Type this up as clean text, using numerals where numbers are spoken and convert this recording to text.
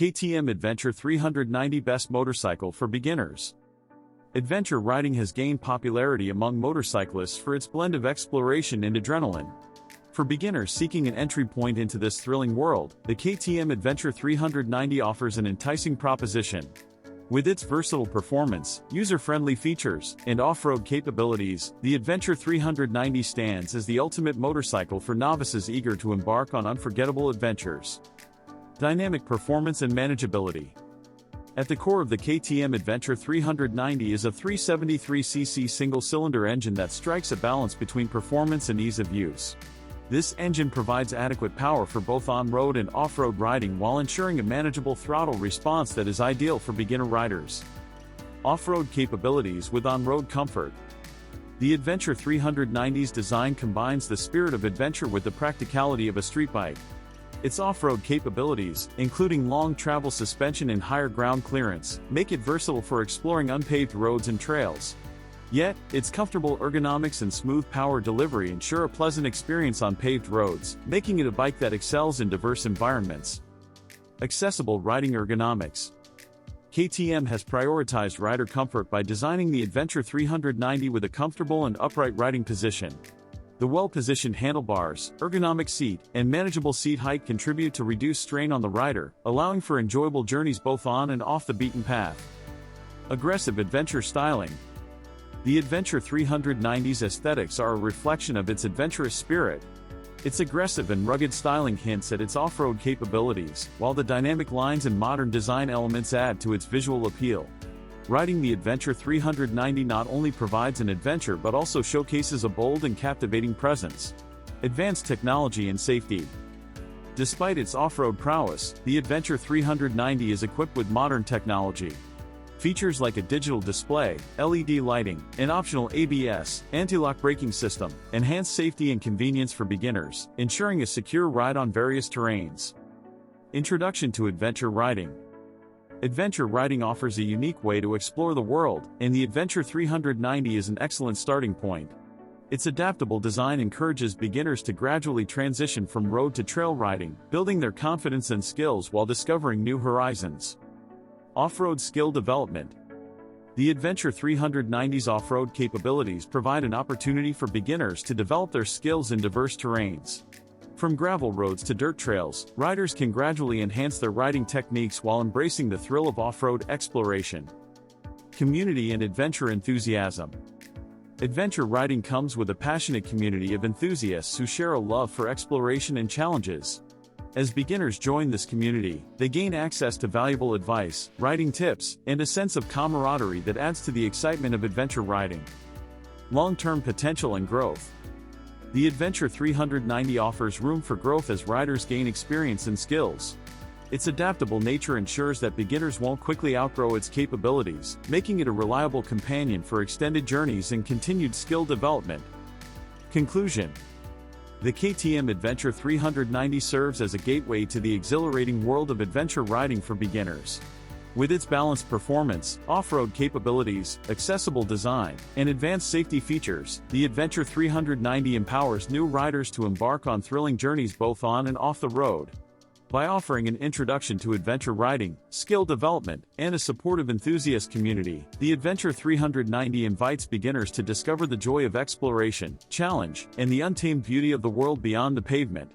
KTM Adventure 390 Best Motorcycle for Beginners. Adventure riding has gained popularity among motorcyclists for its blend of exploration and adrenaline. For beginners seeking an entry point into this thrilling world, the KTM Adventure 390 offers an enticing proposition. With its versatile performance, user-friendly features, and off-road capabilities, the Adventure 390 stands as the ultimate motorcycle for novices eager to embark on unforgettable adventures. Dynamic performance and manageability. At the core of the KTM Adventure 390 is a 373cc single-cylinder engine that strikes a balance between performance and ease of use. This engine provides adequate power for both on-road and off-road riding while ensuring a manageable throttle response that is ideal for beginner riders. Off-road capabilities with on-road comfort. The Adventure 390's design combines the spirit of adventure with the practicality of a street bike. Its off-road capabilities, including long travel suspension and higher ground clearance, make it versatile for exploring unpaved roads and trails. Yet, its comfortable ergonomics and smooth power delivery ensure a pleasant experience on paved roads, making it a bike that excels in diverse environments. Accessible riding ergonomics. KTM has prioritized rider comfort by designing the Adventure 390 with a comfortable and upright riding position. The well-positioned handlebars, ergonomic seat, and manageable seat height contribute to reduce strain on the rider, allowing for enjoyable journeys both on and off the beaten path. Aggressive adventure styling. The Adventure 390's aesthetics are a reflection of its adventurous spirit. Its aggressive and rugged styling hints at its off-road capabilities, while the dynamic lines and modern design elements add to its visual appeal. Riding the Adventure 390 not only provides an adventure but also showcases a bold and captivating presence. Advanced technology and safety. Despite its off-road prowess, the Adventure 390 is equipped with modern technology. Features like a digital display, LED lighting, and optional ABS, anti-lock braking system, enhance safety and convenience for beginners, ensuring a secure ride on various terrains. Introduction to adventure riding. Adventure riding offers a unique way to explore the world, and the Adventure 390 is an excellent starting point. Its adaptable design encourages beginners to gradually transition from road to trail riding, building their confidence and skills while discovering new horizons. Off-road skill development. The Adventure 390's off-road capabilities provide an opportunity for beginners to develop their skills in diverse terrains. From gravel roads to dirt trails, riders can gradually enhance their riding techniques while embracing the thrill of off-road exploration. Community and adventure enthusiasm. Adventure riding comes with a passionate community of enthusiasts who share a love for exploration and challenges. As beginners join this community, they gain access to valuable advice, riding tips, and a sense of camaraderie that adds to the excitement of adventure riding. Long-term potential and growth. The Adventure 390 offers room for growth as riders gain experience and skills. Its adaptable nature ensures that beginners won't quickly outgrow its capabilities, making it a reliable companion for extended journeys and continued skill development. Conclusion. The KTM Adventure 390 serves as a gateway to the exhilarating world of adventure riding for beginners. With its balanced performance, off-road capabilities, accessible design, and advanced safety features, the Adventure 390 empowers new riders to embark on thrilling journeys both on and off the road. By offering an introduction to adventure riding, skill development, and a supportive enthusiast community, the Adventure 390 invites beginners to discover the joy of exploration, challenge, and the untamed beauty of the world beyond the pavement.